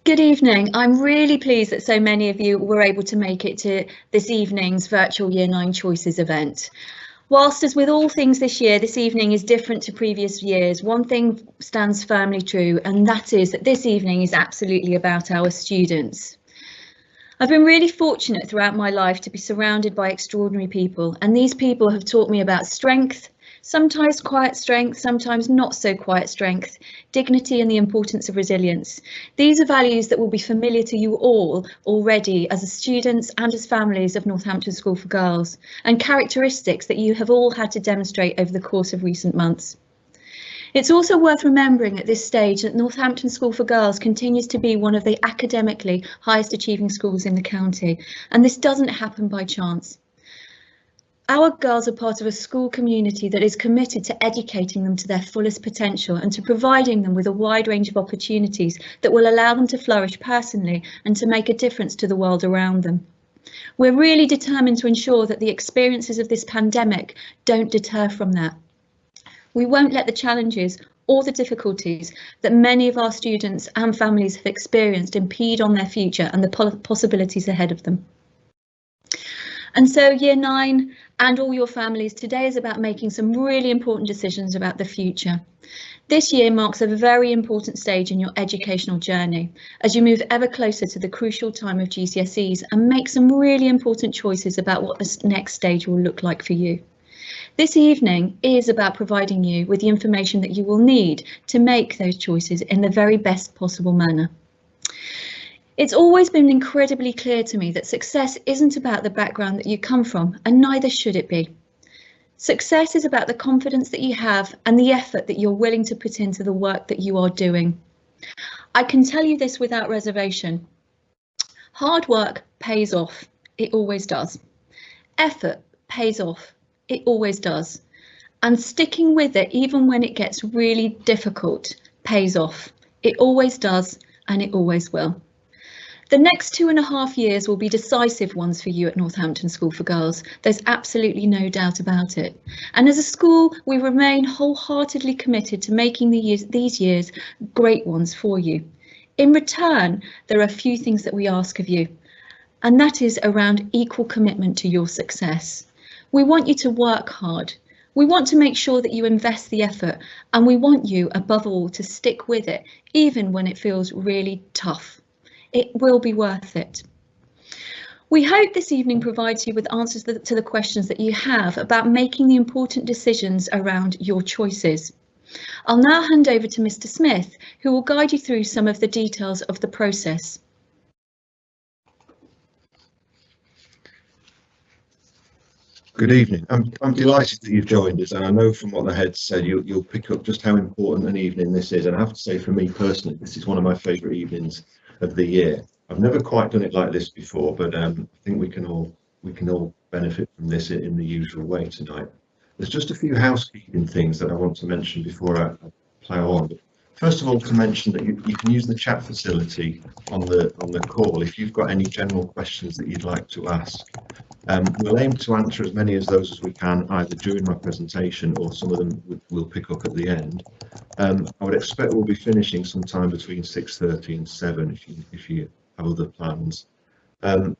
Good evening. I'm really pleased that so many of you were able to make it to this evening's virtual Year 9 Choices event. Whilst as with all things this year, this evening is different to previous years, one thing stands firmly true, and that is that this evening is absolutely about our students. I've been really fortunate throughout my life to be surrounded by extraordinary people, and these people have taught me about strength, sometimes quiet strength, sometimes not so quiet strength, dignity and the importance of resilience. These are values that will be familiar to you all already as students and as families of Northampton School for Girls, and characteristics that you have all had to demonstrate over the course of recent months. It's also worth remembering at this stage that Northampton School for Girls continues to be one of the academically highest achieving schools in the county, and this doesn't happen by chance. Our girls are part of a school community that is committed to educating them to their fullest potential and to providing them with a wide range of opportunities that will allow them to flourish personally and to make a difference to the world around them. We're really determined to ensure that the experiences of this pandemic don't deter from that. We won't let the challenges or the difficulties that many of our students and families have experienced impede on their future and the possibilities ahead of them. And so Year 9 and all your families, today is about making some really important decisions about the future. This year marks a very important stage in your educational journey as you move ever closer to the crucial time of GCSEs and make some really important choices about what this next stage will look like for you. This evening is about providing you with the information that you will need to make those choices in the very best possible manner. It's always been incredibly clear to me that success isn't about the background that you come from, and neither should it be. Success is about the confidence that you have and the effort that you're willing to put into the work that you are doing. I can tell you this without reservation. Hard work pays off. It always does. Effort pays off. It always does. And sticking with it, even when it gets really difficult, pays off. It always does, and it always will. The next 2.5 years will be decisive ones for you at Northampton School for Girls. There's absolutely no doubt about it. And as a school, we remain wholeheartedly committed to making these years great ones for you. In return, there are a few things that we ask of you, and that is around equal commitment to your success. We want you to work hard. We want to make sure that you invest the effort, and we want you, above all, to stick with it, even when it feels really tough. It will be worth it. We hope this evening provides you with answers to the questions that you have about making the important decisions around your choices. I'll now hand over to Mr. Smith, who will guide you through some of the details of the process. Good evening. I'm delighted that you've joined us, and I know from what the head said you'll pick up just how important an evening this is. And I have to say, for me personally, this is one of my favourite evenings of the year. I've never quite done it like this before, but I think we can all benefit from this in the usual way tonight. There's just a few housekeeping things that I want to mention before I plough on. First of all, to mention that you can use the chat facility on the call if you've got any general questions that you'd like to ask. We'll aim to answer as many of those as we can, either during my presentation or some of them we'll pick up at the end. I would expect we'll be finishing sometime between 6:30 and 7 if you have other plans.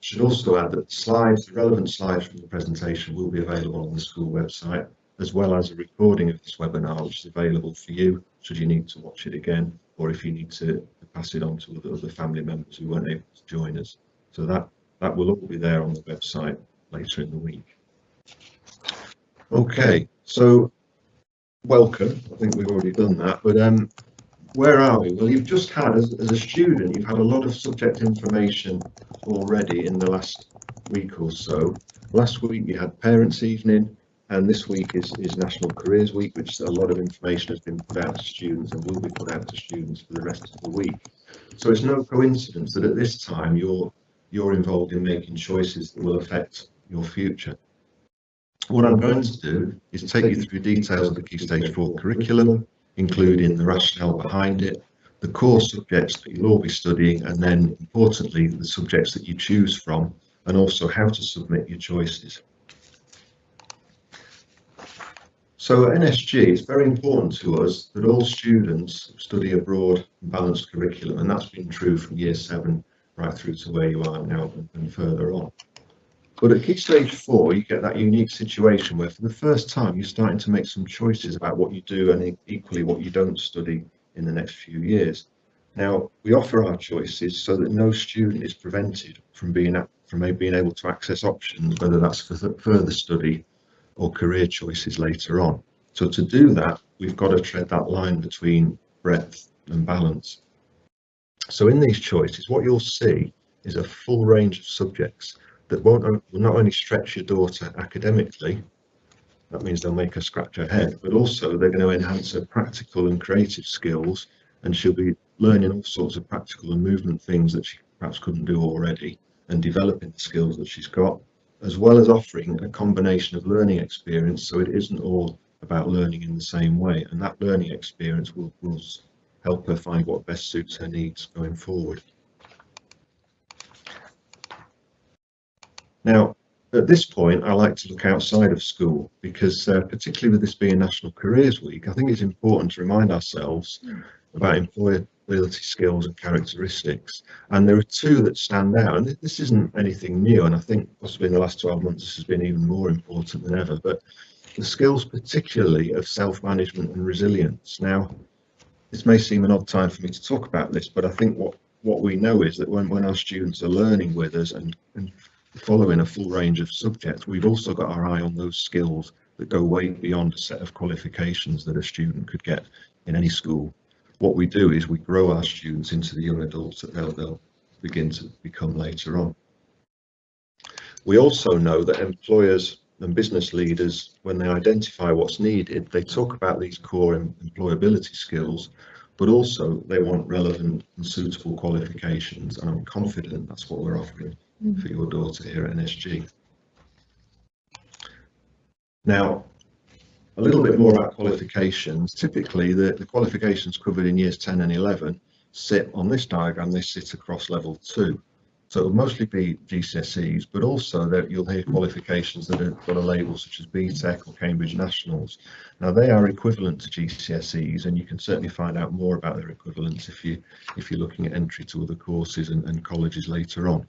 Should also add that the relevant slides from the presentation will be available on the school website, as well as a recording of this webinar, which is available for you should you need to watch it again, or if you need to pass it on to other family members who weren't able to join us. So that will all be there on the website later in the week. Okay, so welcome. I think we've already done that, but where are we? Well, you've just had, as a student, you've had a lot of subject information already in the last week or so. Last week you had Parents' Evening, and this week is National Careers Week, which a lot of information has been put out to students and will be put out to students for the rest of the week. So it's no coincidence that at this time you're involved in making choices that will affect your future. What I'm going to do is take you through details of the Key Stage 4 curriculum, including the rationale behind it, the core subjects that you'll all be studying, and then importantly the subjects that you choose from, and also how to submit your choices. So at NSG, it's very important to us that all students study a broad and balanced curriculum, and that's been true from year 7 right through to where you are now and further on. But at Key Stage 4, you get that unique situation where for the first time you're starting to make some choices about what you do and equally what you don't study in the next few years. Now, we offer our choices so that no student is prevented from being able to access options, whether that's for further study or career choices later on. So to do that, we've got to tread that line between breadth and balance. So in these choices, what you'll see is a full range of subjects that will not only stretch your daughter academically, that means they'll make her scratch her head, but also they're going to enhance her practical and creative skills, and she'll be learning all sorts of practical and movement things that she perhaps couldn't do already, and developing the skills that she's got, as well as offering a combination of learning experience, so it isn't all about learning in the same way, and that learning experience will help her find what best suits her needs going forward. Now, at this point, I like to look outside of school because particularly with this being National Careers Week, I think it's important to remind ourselves about employability skills and characteristics. And there are 2 that stand out, and this isn't anything new, and I think possibly in the last 12 months this has been even more important than ever, but the skills particularly of self-management and resilience. Now, this may seem an odd time for me to talk about this, but I think what we know is that when our students are learning with us and following a full range of subjects, we've also got our eye on those skills that go way beyond a set of qualifications that a student could get in any school. What we do is we grow our students into the young adults that they'll begin to become later on. We also know that employers and business leaders, when they identify what's needed, they talk about these core employability skills, but also they want relevant and suitable qualifications, and I'm confident that's what we're offering for your daughter here at NSG. Now, a little bit more about qualifications. Typically, the qualifications covered in years 10 and 11 sit on this diagram, they sit across level 2. So it'll mostly be GCSEs, but also that you'll hear qualifications that have got a label such as BTEC or Cambridge Nationals. Now they are equivalent to GCSEs, and you can certainly find out more about their equivalents if you're looking at entry to other courses and colleges later on.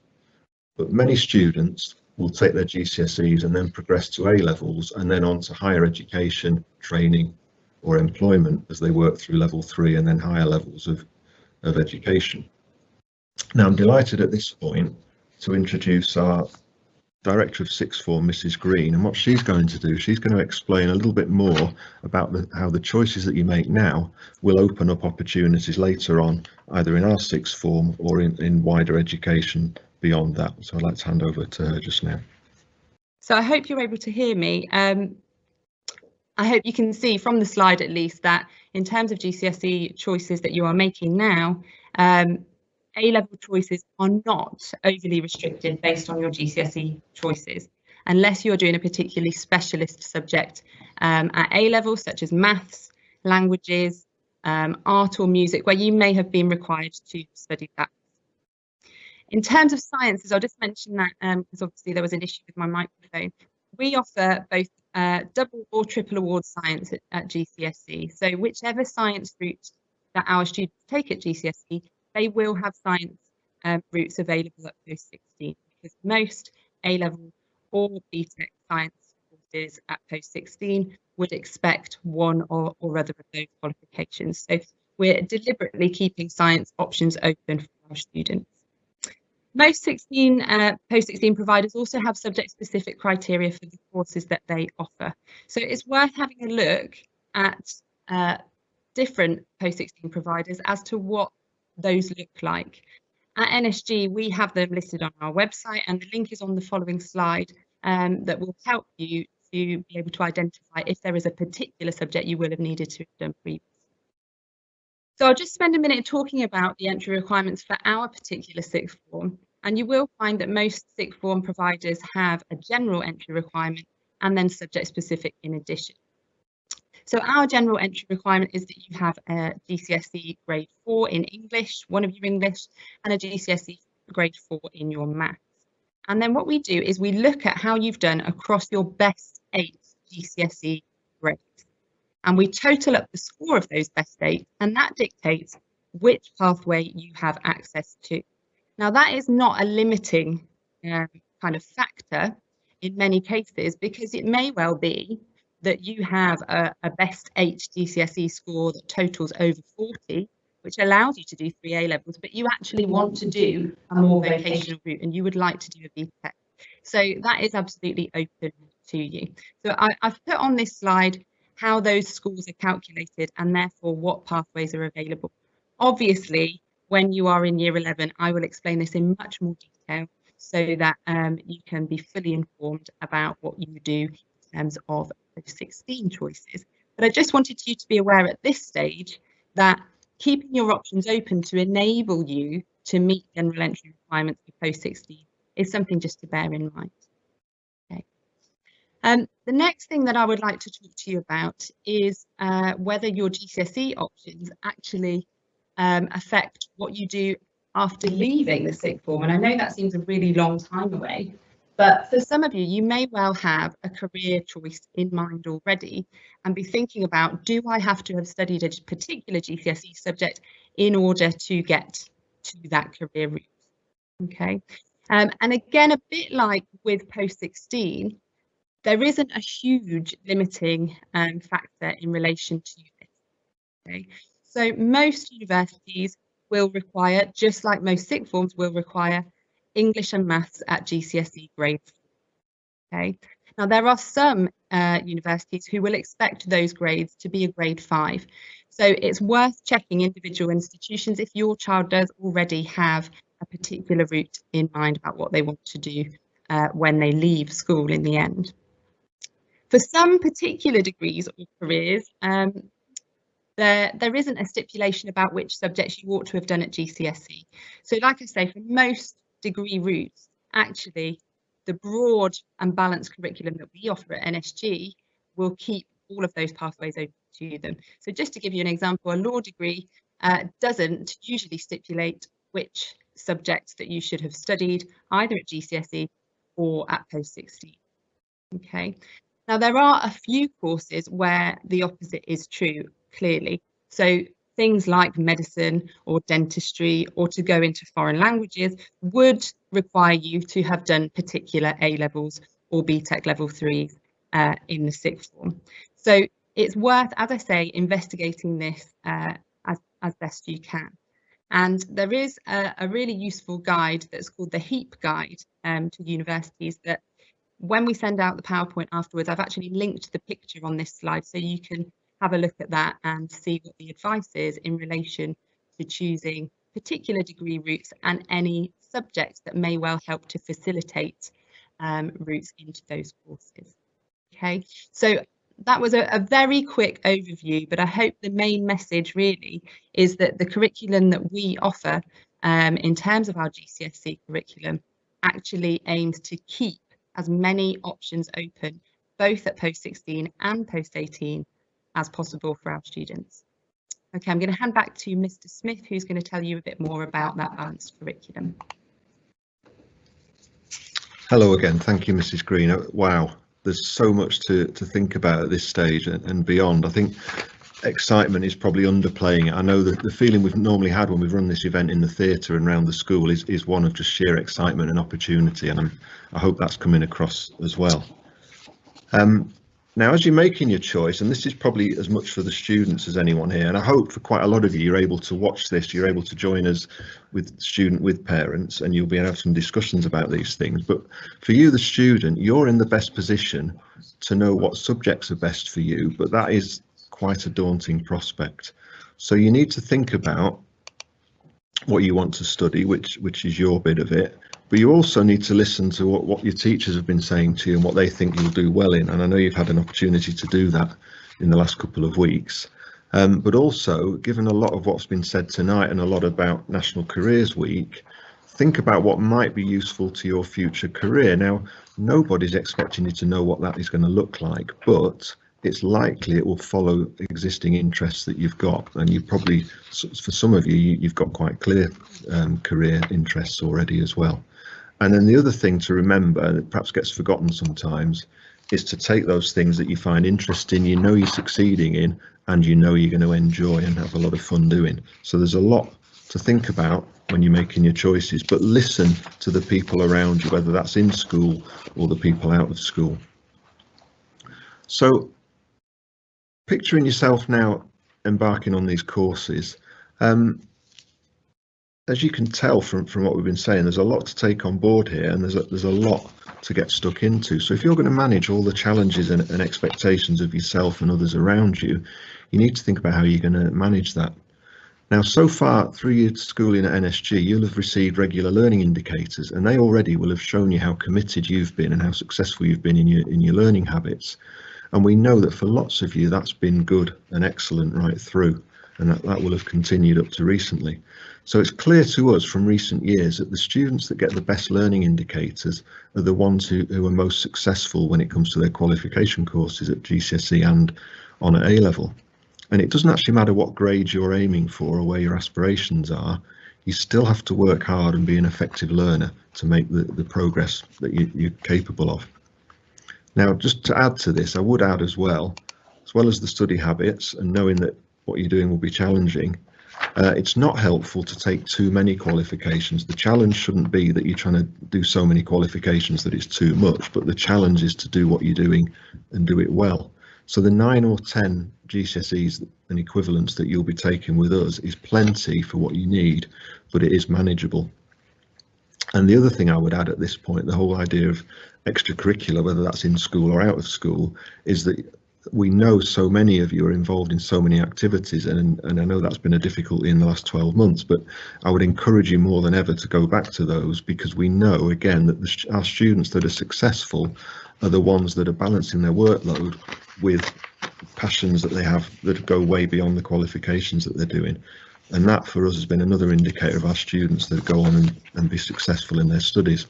But many students will take their GCSEs and then progress to A levels and then on to higher education, training or employment as they work through level 3 and then higher levels of education. Now I'm delighted at this point to introduce our Director of Sixth Form, Mrs. Green, and what she's going to do, she's going to explain a little bit more about how the choices that you make now will open up opportunities later on, either in our Sixth Form or in wider education beyond that. So I'd like to hand over to her just now. So I hope you're able to hear me. I hope you can see from the slide at least that in terms of GCSE choices that you are making now, A-level choices are not overly restricted based on your GCSE choices, unless you're doing a particularly specialist subject at A-level, such as maths, languages, art or music, where you may have been required to study that. In terms of sciences, I'll just mention that because obviously there was an issue with my microphone. We offer both double or triple award science at GCSE. So whichever science route that our students take at GCSE, they will have science routes available at post-16, because most A-level or BTEC science courses at post-16 would expect one or other of those qualifications. So we're deliberately keeping science options open for our students. Most post-16 providers also have subject-specific criteria for the courses that they offer. So it's worth having a look at different post-16 providers as to what those look like. At NSG, we have them listed on our website, and the link is on the following slide that will help you to be able to identify if there is a particular subject you will have needed to have done previously. So I'll just spend a minute talking about the entry requirements for our particular sixth form, and you will find that most sixth form providers have a general entry requirement and then subject specific in addition. So our general entry requirement is that you have a GCSE grade 4 in English, one of your English, and a GCSE grade 4 in your maths. And then what we do is we look at how you've done across your best 8 GCSE grades. and we total up the score of those best 8, and that dictates which pathway you have access to. Now, that is not a limiting kind of factor in many cases, because it may well be that you have a best 8 GCSE score that totals over 40, which allows you to do 3 A-levels, but you actually want to do a more vocational route and you would like to do a BTEC. So that is absolutely open to you. So I've put on this slide how those scores are calculated and therefore what pathways are available. Obviously, when you are in year 11, I will explain this in much more detail so that you can be fully informed about what you do in terms of those 16 choices. But I just wanted you to be aware at this stage that keeping your options open to enable you to meet general entry requirements for post-16 is something just to bear in mind. Okay. The next thing that I would like to talk to you about is whether your GCSE options actually affect what you do after leaving the sixth form. And I know that seems a really long time away, but for some of you, you may well have a career choice in mind already and be thinking about, do I have to have studied a particular GCSE subject in order to get to that career route? Okay. And again, a bit like with post-16, there isn't a huge limiting factor in relation to this. Okay. So most universities will require, just like most sixth forms will require, English and maths at GCSE grade 4. Okay. Now there are some universities who will expect those grades to be a grade 5. So it's worth checking individual institutions if your child does already have a particular route in mind about what they want to do when they leave school in the end. For some particular degrees or careers, there isn't a stipulation about which subjects you ought to have done at GCSE. So like I say, for most degree routes, actually, the broad and balanced curriculum that we offer at NSG will keep all of those pathways open to them. So just to give you an example, a law degree doesn't usually stipulate which subjects that you should have studied either at GCSE or at post-16. Okay. Now, there are a few courses where the opposite is true, clearly. So things like medicine or dentistry or to go into foreign languages would require you to have done particular A-levels or BTEC level 3s in the sixth form. So it's worth, as I say, investigating this as best you can. And there is a really useful guide that's called the HEAP guide to universities that when we send out the PowerPoint afterwards, I've actually linked the picture on this slide so you can have a look at that and see what the advice is in relation to choosing particular degree routes and any subjects that may well help to facilitate routes into those courses. Okay, so that was a very quick overview, but I hope the main message really is that the curriculum that we offer in terms of our GCSE curriculum actually aims to keep as many options open, both at post-16 and post-18 as possible for our students. Okay, I'm going to hand back to Mr. Smith, who's going to tell you a bit more about that balanced curriculum. Hello again. Thank you, Mrs. Green. Wow, there's so much to think about at this stage and beyond. I think excitement is probably underplaying it. I know that the feeling we've normally had when we've run this event in the theatre and around the school is one of just sheer excitement and opportunity, and I hope that's coming across as well. Now, as you're making your choice, and this is probably as much for the students as anyone here, and I hope for quite a lot of you, you're able to watch this, you're able to join us with parents, and you'll be able to have some discussions about these things. But for you, the student, you're in the best position to know what subjects are best for you, but that is quite a daunting prospect. So you need to think about what you want to study, which is your bit of it, but you also need to listen to what your teachers have been saying to you and what they think you'll do well in. And I know you've had an opportunity to do that in the last couple of weeks. But also, given a lot of what's been said tonight and a lot about National Careers Week, think about what might be useful to your future career. Now, nobody's expecting you to know what that is going to look like, but it's likely it will follow existing interests that you've got, and you probably, for some of you, you've got quite clear career interests already as well. And then the other thing to remember that perhaps gets forgotten sometimes is to take those things that you find interesting, you know you're succeeding in, and you know you're going to enjoy and have a lot of fun doing. So there's a lot to think about when you're making your choices, but listen to the people around you, whether that's in school or the people out of school. So picturing yourself now embarking on these courses, as you can tell from what we've been saying, there's a lot to take on board here, and there's a lot to get stuck into. So if you're going to manage all the challenges and expectations of yourself and others around you, you need to think about how you're going to manage that. Now, so far through your schooling at NSG, you'll have received regular learning indicators, and they already will have shown you how committed you've been and how successful you've been in your learning habits. And we know that for lots of you, that's been good and excellent right through, and that will have continued up to recently. So it's clear to us from recent years that the students that get the best learning indicators are the ones who are most successful when it comes to their qualification courses at GCSE and on at A-level. And it doesn't actually matter what grade you're aiming for or where your aspirations are, you still have to work hard and be an effective learner to make the progress that you're capable of. Now, just to add to this, I would add as well as the study habits and knowing that what you're doing will be challenging, it's not helpful to take too many qualifications. The challenge shouldn't be that you're trying to do so many qualifications that it's too much, but the challenge is to do what you're doing and do it well. So the 9 or 10 GCSEs and equivalents that you'll be taking with us is plenty for what you need, but it is manageable. And the other thing I would add at this point, the whole idea of extracurricular, whether that's in school or out of school, is that we know so many of you are involved in so many activities, and I know that's been a difficulty in the last 12 months, but I would encourage you more than ever to go back to those, because we know again that our students that are successful are the ones that are balancing their workload with passions that they have that go way beyond the qualifications that they're doing. And that for us has been another indicator of our students that go on and be successful in their studies.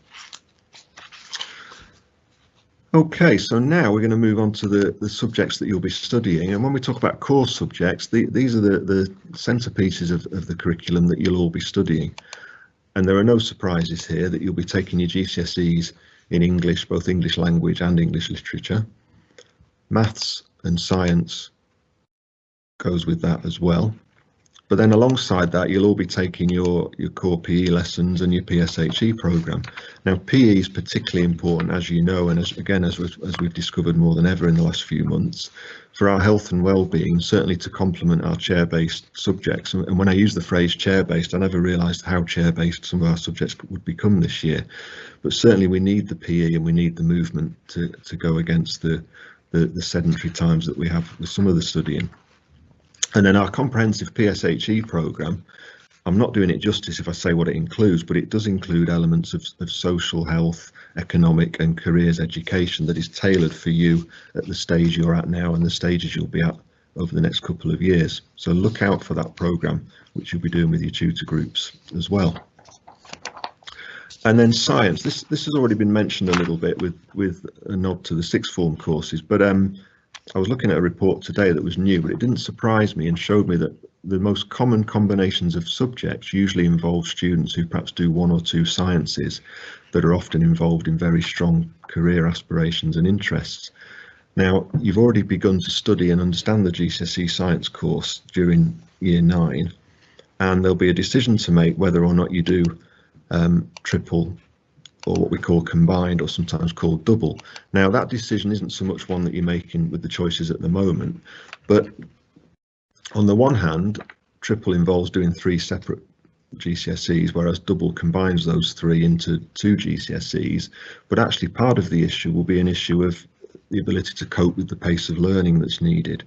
Okay, so now we're going to move on to the subjects that you'll be studying. And when we talk about core subjects, these are the centerpieces of the curriculum that you'll all be studying. And there are no surprises here that you'll be taking your GCSEs in English, both English language and English literature. Maths and science goes with that as well. But then alongside that, you'll all be taking your core PE lessons and your PSHE programme. Now, PE is particularly important, as you know, and as we've discovered more than ever in the last few months, for our health and well-being, certainly to complement our chair-based subjects. And when I use the phrase chair-based, I never realised how chair-based some of our subjects would become this year. But certainly we need the PE and we need the movement to go against the sedentary times that we have with some of the studying. And then our comprehensive PSHE programme, I'm not doing it justice if I say what it includes, but it does include elements of social health, economic and careers education that is tailored for you at the stage you're at now and the stages you'll be at over the next couple of years. So look out for that programme, which you'll be doing with your tutor groups as well. And then science, this has already been mentioned a little bit with a nod to the sixth form courses, but I was looking at a report today that was new, but it didn't surprise me and showed me that the most common combinations of subjects usually involve students who perhaps do 1 or 2 sciences that are often involved in very strong career aspirations and interests. Now, you've already begun to study and understand the GCSE science course during year 9, and there'll be a decision to make whether or not you do triple or what we call combined, or sometimes called double. Now, that decision isn't so much one that you're making with the choices at the moment, but on the one hand, triple involves doing 3 separate GCSEs, whereas double combines those 3 into 2 GCSEs. But actually part of the issue will be an issue of the ability to cope with the pace of learning that's needed.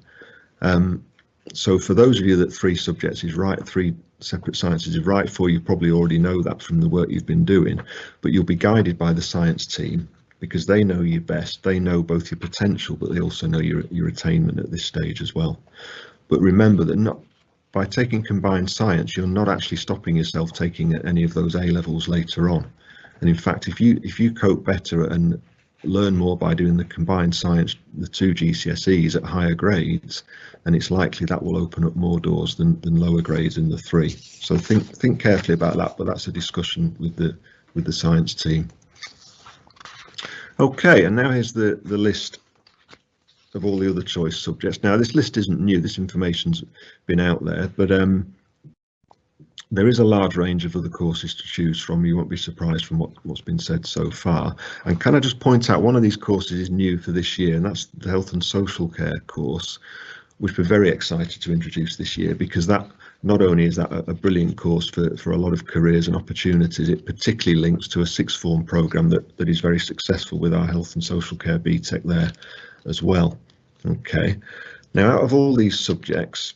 So for those of you that 3 subjects is right, 3 separate sciences is right for, you probably already know that from the work you've been doing, but you'll be guided by the science team because they know you best. They know both your potential, but they also know your attainment at this stage as well. But remember that by taking combined science, you're not actually stopping yourself taking any of those A levels later on. And in fact, if you cope better and learn more by doing the combined science, the 2 GCSEs at higher grades, and it's likely that will open up more doors than lower grades in the 3. So think carefully about that, but that's a discussion with the science team. Okay, and now here's the list of all the other choice subjects. Now, this list isn't new, this information's been out there, but there is a large range of other courses to choose from. You won't be surprised from what's been said so far. And can I just point out, one of these courses is new for this year, and that's the Health and Social Care course, which we're very excited to introduce this year, because that not only is that a brilliant course for a lot of careers and opportunities, it particularly links to a sixth form programme that is very successful with our Health and Social Care BTEC there as well. Okay, now out of all these subjects,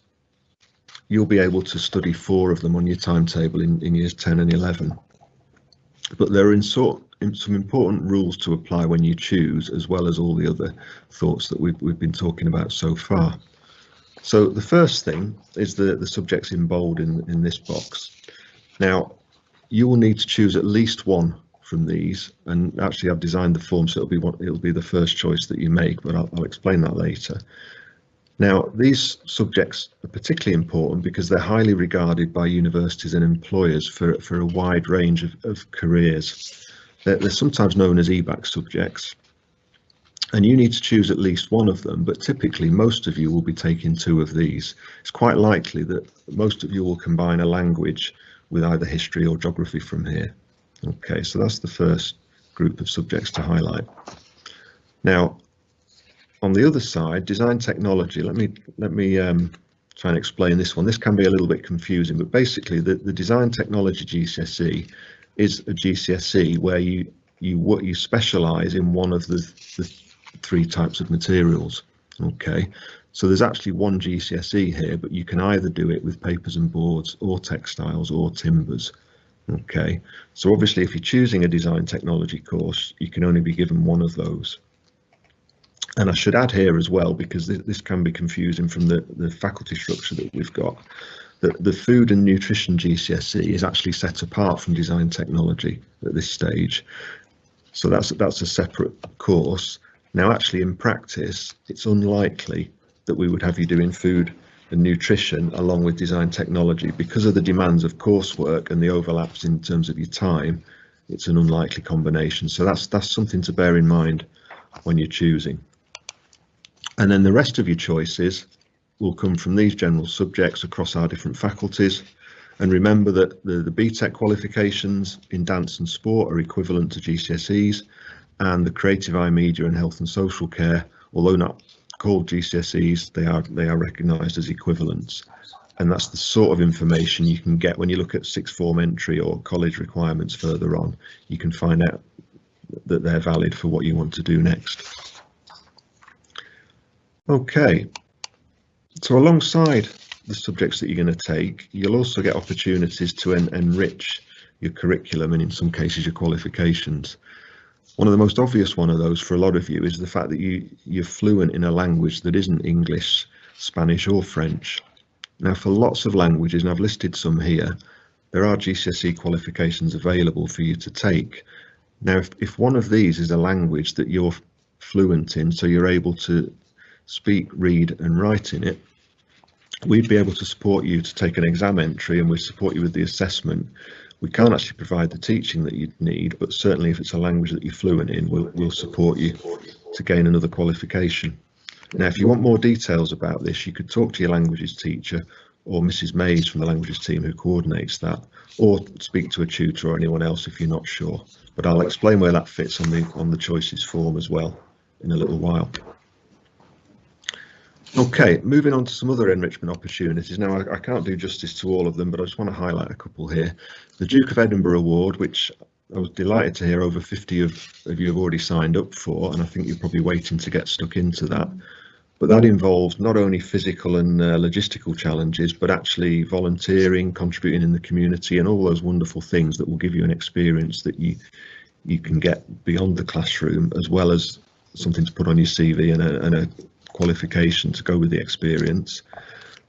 you'll be able to study 4 of them on your timetable in years 10 and 11. But there are some important rules to apply when you choose, as well as all the other thoughts that we've been talking about so far. So the first thing is the subjects in bold in this box. Now, you will need to choose at least one from these, and actually I've designed the form so it'll be the first choice that you make, but I'll explain that later. Now, these subjects are particularly important because they're highly regarded by universities and employers for a wide range of careers. They're sometimes known as EBAC subjects, and you need to choose at least one of them, but typically most of you will be taking 2 of these. It's quite likely that most of you will combine a language with either history or geography from here. Okay, so that's the first group of subjects to highlight. Now, on the other side, design technology, let me try and explain this one. This can be a little bit confusing, but basically the design technology GCSE is a GCSE where you specialise in one of the 3 types of materials. Okay, so there's actually one GCSE here, but you can either do it with papers and boards or textiles or timbers. Okay, so obviously if you're choosing a design technology course, you can only be given one of those. And I should add here as well, because this can be confusing from the faculty structure that we've got, that the food and nutrition GCSE is actually set apart from design technology at this stage. So that's a separate course. Now, actually in practice, it's unlikely that we would have you doing food and nutrition along with design technology because of the demands of coursework and the overlaps in terms of your time. It's an unlikely combination. So that's something to bear in mind when you're choosing. And then the rest of your choices will come from these general subjects across our different faculties. And remember that the BTEC qualifications in dance and sport are equivalent to GCSEs, and the creative eye media and health and social care, although not called GCSEs, they are recognised as equivalents. And that's the sort of information you can get when you look at sixth form entry or college requirements further on. You can find out that they're valid for what you want to do next. Okay, so alongside the subjects that you're going to take, you'll also get opportunities to enrich your curriculum and in some cases your qualifications. One of the most obvious one of those for a lot of you is the fact that you're fluent in a language that isn't English, Spanish or French. Now, for lots of languages, and I've listed some here, there are GCSE qualifications available for you to take. Now, if one of these is a language that you're fluent in, so you're able to speak, read and write in it, we'd be able to support you to take an exam entry, and we'd support you with the assessment. We can't actually provide the teaching that you'd need, but certainly if it's a language that you're fluent in, we'll support you to gain another qualification. Now, if you want more details about this, you could talk to your languages teacher or Mrs. Mays from the languages team who coordinates that, or speak to a tutor or anyone else if you're not sure. But I'll explain where that fits on the choices form as well in a little while. Okay, moving on to some other enrichment opportunities. Now, I can't do justice to all of them, but I just want to highlight a couple here. The Duke of Edinburgh Award, which I was delighted to hear over 50 of you have already signed up for, and I think you're probably waiting to get stuck into that. But that involves not only physical and logistical challenges, but actually volunteering, contributing in the community and all those wonderful things that will give you an experience that you can get beyond the classroom, as well as something to put on your CV and a qualification to go with the experience.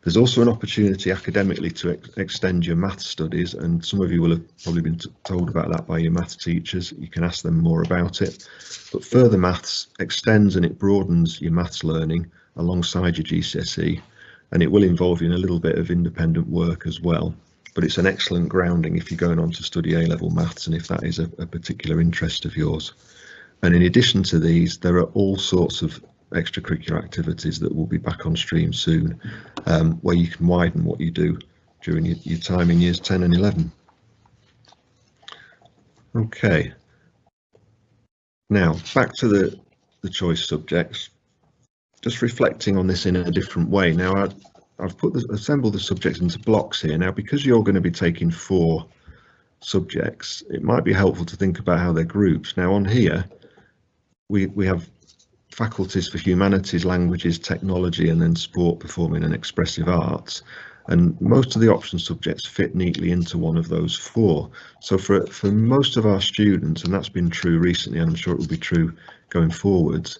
There's also an opportunity academically to extend your maths studies, and some of you will have probably been told about that by your maths teachers. You can ask them more about it. But further maths extends and it broadens your maths learning alongside your GCSE, and it will involve you in a little bit of independent work as well. But it's an excellent grounding if you're going on to study A-level maths and if that is a particular interest of yours. And in addition to these, there are all sorts of extracurricular activities that will be back on stream soon, where you can widen what you do during your time in years 10 and 11. Okay, now back to the choice subjects, just reflecting on this in a different way. Now I've assembled the subjects into blocks here. Now, because you're going to be taking 4 subjects, it might be helpful to think about how they're grouped. Now on here, we have faculties for humanities, languages, technology, and then sport, performing and expressive arts. And most of the option subjects fit neatly into one of those 4. So for most of our students, and that's been true recently, and I'm sure it will be true going forwards,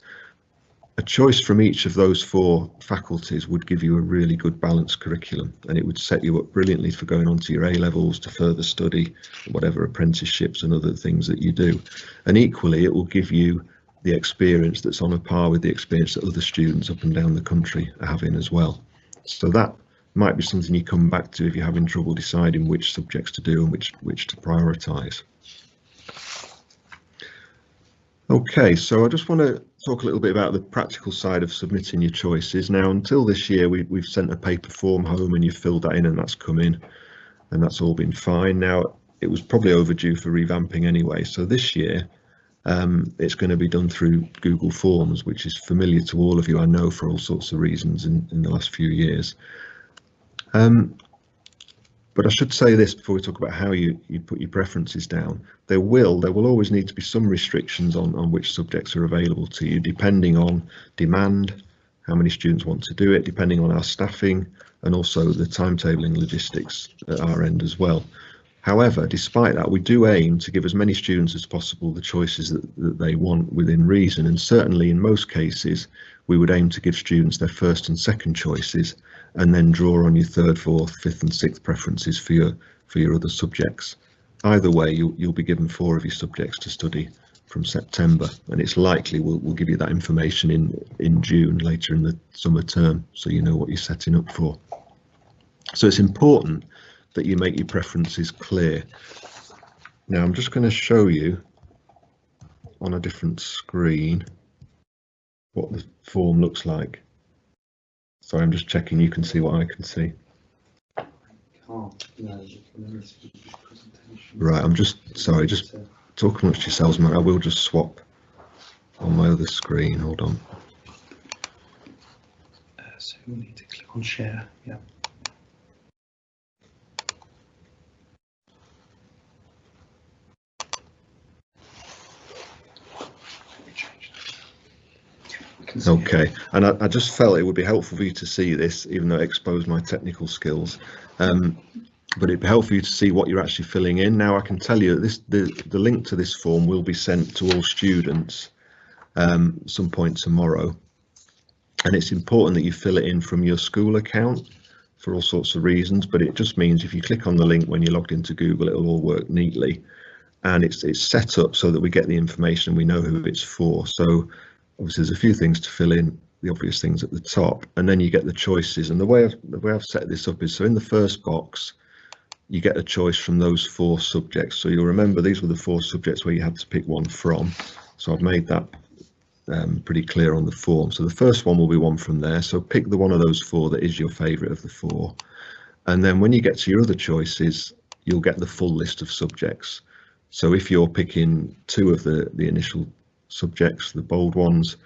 a choice from each of those 4 faculties would give you a really good balanced curriculum, and it would set you up brilliantly for going on to your A-levels, to further study, whatever apprenticeships and other things that you do. And equally, it will give you the experience that's on a par with the experience that other students up and down the country are having as well. So that might be something you come back to if you're having trouble deciding which subjects to do and which to prioritise. Okay, so I just want to talk a little bit about the practical side of submitting your choices. Now, until this year, we've sent a paper form home and you've filled that in, and that's come in, and that's all been fine. Now, it was probably overdue for revamping anyway, so this year it's going to be done through Google Forms, which is familiar to all of you, I know, for all sorts of reasons in the last few years. But I should say this before we talk about how you put your preferences down. There will always need to be some restrictions on which subjects are available to you, depending on demand, how many students want to do it, depending on our staffing, and also the timetabling logistics at our end as well. However, despite that, we do aim to give as many students as possible the choices that they want within reason, and certainly in most cases we would aim to give students their first and second choices, and then draw on your third, fourth, fifth and sixth preferences for your other subjects. Either way, you'll be given 4 of your subjects to study from September, and it's likely we'll give you that information in June, later in the summer term, so you know what you're setting up for. So it's important that you make your preferences clear. Now I'm just going to show you on a different screen what the form looks like. So I'm just checking you can see what I can see. Right, I'm just sorry, just talk amongst yourselves, man. I will just swap on my other screen. Hold on. So we need to click on share. Yeah. Okay, and I just felt it would be helpful for you to see this, even though it exposed my technical skills, but it'd be helpful for you to see what you're actually filling in. Now I can tell you that the link to this form will be sent to all students some point tomorrow, and it's important that you fill it in from your school account for all sorts of reasons, but it just means if you click on the link when you're logged into Google, it'll all work neatly, and it's set up so that we get the information, we know who it's for. So obviously there's a few things to fill in, the obvious things at the top, and then you get the choices. And the way I've set this up is, so in the first box you get a choice from those 4 subjects. So you'll remember these were the 4 subjects where you had to pick one from, so I've made that pretty clear on the form. So the first one will be one from there, so pick the one of those 4 that is your favourite of the 4, and then when you get to your other choices you'll get the full list of subjects. So if you're picking 2 of the initial subjects, the bold ones,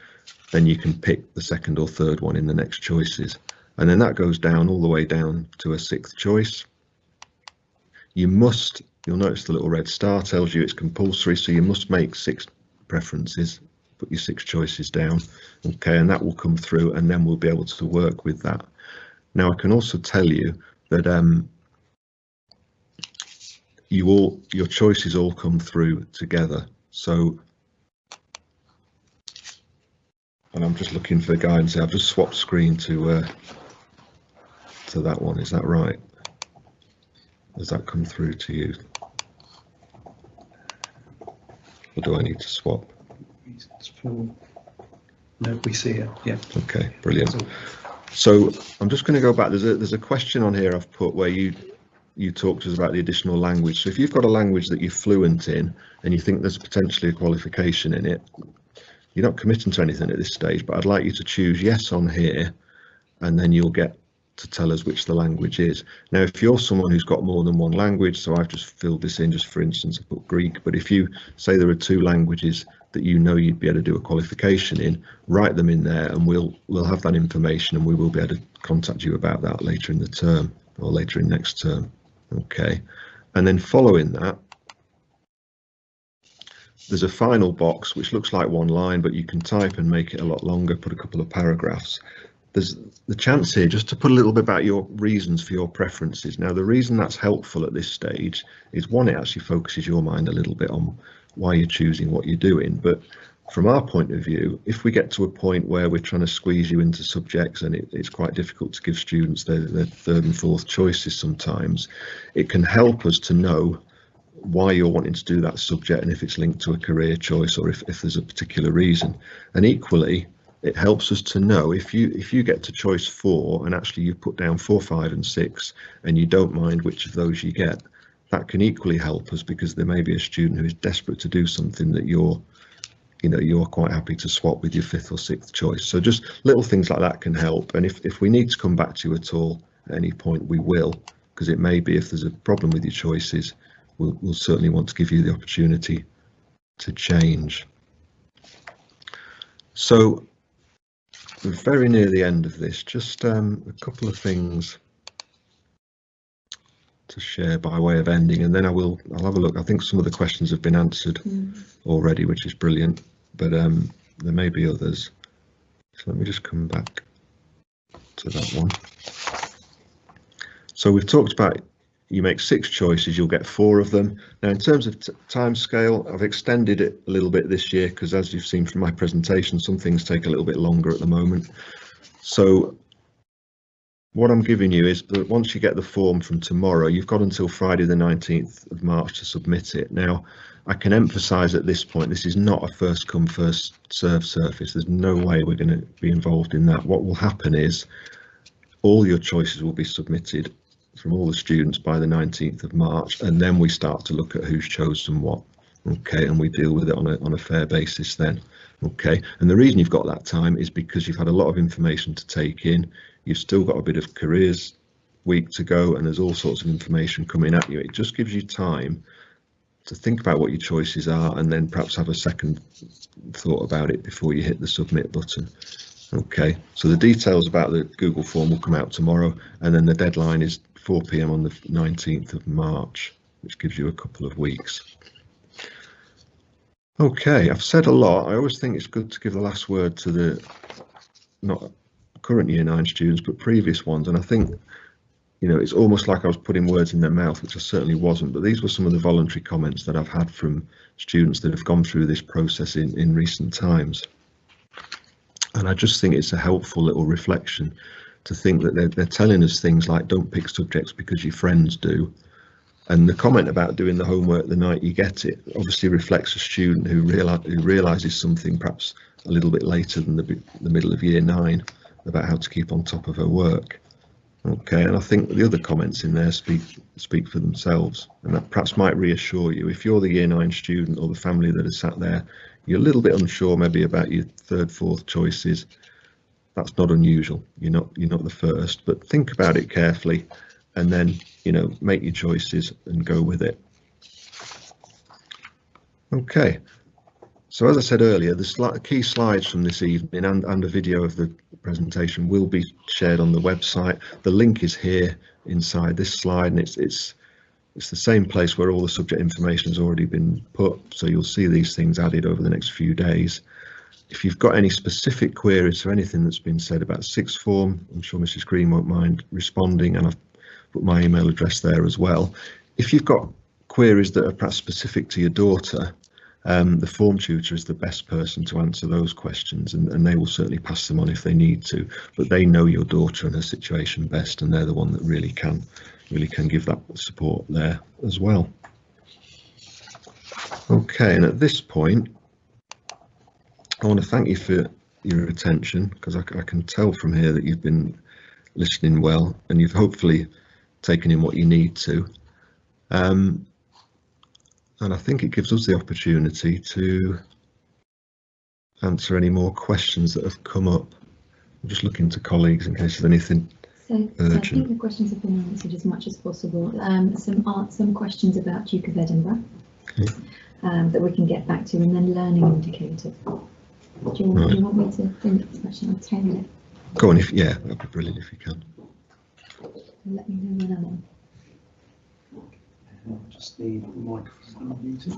then you can pick the second or third one in the next choices, and then that goes down all the way down to a 6th choice. You'll notice the little red star tells you it's compulsory, so you must make 6 preferences, put your 6 choices down, okay, and that will come through, and then we'll be able to work with that. Now I can also tell you that your choices all come through together. So, and I'm just looking for guidance. I've just swapped screen to that one. Is that right? Does that come through to you? Or do I need to swap? No, we see it. Yeah. Okay, brilliant. So I'm just going to go back. There's a question on here I've put where you talked to us about the additional language. So if you've got a language that you're fluent in and you think there's potentially a qualification in it, you're not committing to anything at this stage, but I'd like you to choose yes on here, and then you'll get to tell us which the language is. Now, if you're someone who's got more than one language, so I've just filled this in, just for instance, I put Greek, but if you say there are 2 languages that you know you'd be able to do a qualification in, write them in there, and we'll have that information, and we will be able to contact you about that later in the term or later in next term. Okay, and then following that, there's a final box which looks like 1 line, but you can type and make it a lot longer, put a couple of paragraphs. There's the chance here just to put a little bit about your reasons for your preferences. Now, the reason that's helpful at this stage is, 1, it actually focuses your mind a little bit on why you're choosing what you're doing. But from our point of view, if we get to a point where we're trying to squeeze you into subjects and it's quite difficult to give students their 3rd and 4th choices sometimes, it can help us to know why you're wanting to do that subject and if it's linked to a career choice or if there's a particular reason. And equally, it helps us to know if you get to choice 4 and actually you put down 4, 5 and 6 and you don't mind which of those you get, that can equally help us, because there may be a student who is desperate to do something that you're quite happy to swap with your 5th or 6th choice. So just little things like that can help. And if we need to come back to you at all at any point, we will, because it may be if there's a problem with your choices, we'll certainly want to give you the opportunity to change. So we're very near the end of this. Just a couple of things to share by way of ending, and then I'll have a look. I think some of the questions have been answered already, which is brilliant, but there may be others. So let me just come back to that one. So we've talked about you make 6 choices, you'll get 4 of them. Now, in terms of timescale, I've extended it a little bit this year because, as you've seen from my presentation, some things take a little bit longer at the moment. So what I'm giving you is that once you get the form from tomorrow, you've got until Friday the 19th of March to submit it. Now, I can emphasise at this point, this is not a first come first serve service. There's no way we're going to be involved in that. What will happen is all your choices will be submitted from all the students by the 19th of March, and then we start to look at who's chosen what. Okay, and we deal with it on a fair basis then. Okay, and the reason you've got that time is because you've had a lot of information to take in. You've still got a bit of careers week to go, and there's all sorts of information coming at you. It just gives you time to think about what your choices are, and then perhaps have a second thought about it before you hit the submit button. Okay, so the details about the Google form will come out tomorrow, and then the deadline is 4 p.m. on the 19th of March, which gives you a couple of weeks. Okay, I've said a lot. I always think it's good to give the last word to the not current year 9 students, but previous ones. And I think, it's almost like I was putting words in their mouth, which I certainly wasn't. But these were some of the voluntary comments that I've had from students that have gone through this process in recent times. And I just think it's a helpful little reflection to think that they're telling us things like, don't pick subjects because your friends do. And the comment about doing the homework the night you get it obviously reflects a student who realises something perhaps a little bit later than the middle of year 9 about how to keep on top of her work. Okay, and I think the other comments in there speak for themselves, and that perhaps might reassure you. If you're the year 9 student or the family that has sat there, you're a little bit unsure maybe about your 3rd, 4th choices. That's not unusual. You're not the first, but think about it carefully, and then make your choices and go with it. Okay, so as I said earlier, the key slides from this evening and a video of the presentation will be shared on the website. The link is here inside this slide, and it's the same place where all the subject information has already been put, so you'll see these things added over the next few days. If you've got any specific queries for anything that's been said about 6th form, I'm sure Mrs. Green won't mind responding, and I've put my email address there as well. If you've got queries that are perhaps specific to your daughter, the form tutor is the best person to answer those questions, and they will certainly pass them on if they need to, but they know your daughter and her situation best, and they're the one that really can give that support there as well. Okay, and at this point I want to thank you for your attention, because I can tell from here that you've been listening well, and you've hopefully taken in what you need to. And I think it gives us the opportunity to answer any more questions that have come up. I'm just looking to colleagues in case there's anything So I urgent. think the questions have been answered as much as possible. Some questions about Duke of Edinburgh that we can get back to, and then learning indicators. Do you want me to bring this question? I'll table it. Go on, yeah, that'd be brilliant if you can. Let me know when I'm on. Just the microphone muted.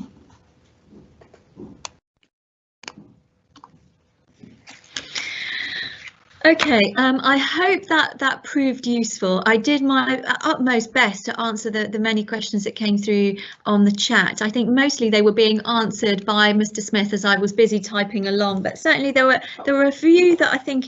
Okay, I hope that proved useful. I did my utmost best to answer the many questions that came through on the chat. I think mostly they were being answered by Mr. Smith as I was busy typing along, but certainly there were a few that I think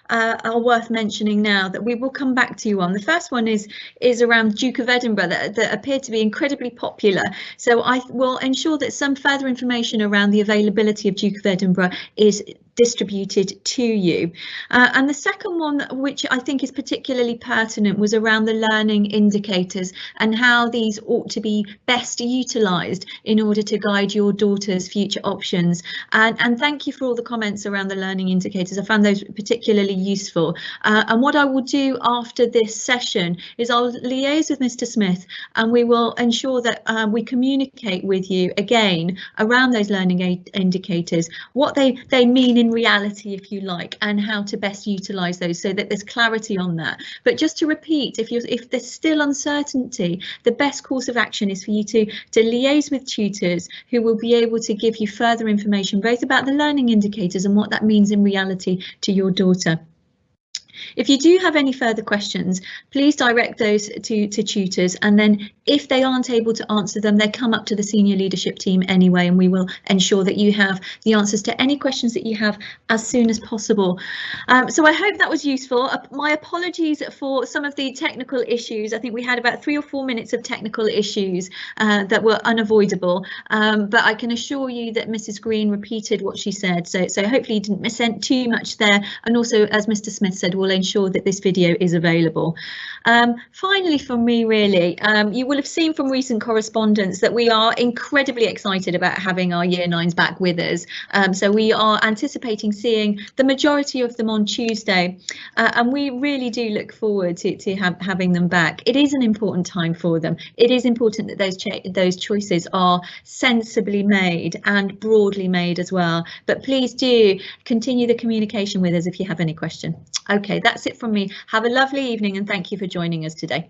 are worth mentioning now that we will come back to you on. The first one is around Duke of Edinburgh that appeared to be incredibly popular. So I will ensure that some further information around the availability of Duke of Edinburgh is distributed to you. And the second one, which I think is particularly pertinent, was around the learning indicators and how these ought to be best utilised in order to guide your daughter's future options. And thank you for all the comments around the learning indicators. I found those particularly useful. And what I will do after this session is I'll liaise with Mr. Smith, and we will ensure that we communicate with you again around those learning indicators, what they mean in reality, if you like, and how to best utilise those so that there's clarity on that. But just to repeat, if there's still uncertainty, the best course of action is for you to liaise with tutors who will be able to give you further information both about the learning indicators and what that means in reality to your daughter. If you do have any further questions, please direct those to tutors, and then if they aren't able to answer them, they come up to the senior leadership team anyway, and we will ensure that you have the answers to any questions that you have as soon as possible. So I hope that was useful. My apologies for some of the technical issues. I think we had about 3 or 4 minutes of technical issues that were unavoidable, but I can assure you that Mrs. Green repeated what she said, so hopefully you didn't miss too much there. And also, as Mr. Smith said, we'll ensure that this video is available. Finally, from me, really, you will have seen from recent correspondence that we are incredibly excited about having our Year 9s back with us. So we are anticipating seeing the majority of them on Tuesday, and we really do look forward to having them back. It is an important time for them. It is important that those choices are sensibly made and broadly made as well. But please do continue the communication with us if you have any question. Okay, that's it from me. Have a lovely evening, and thank you for joining us today.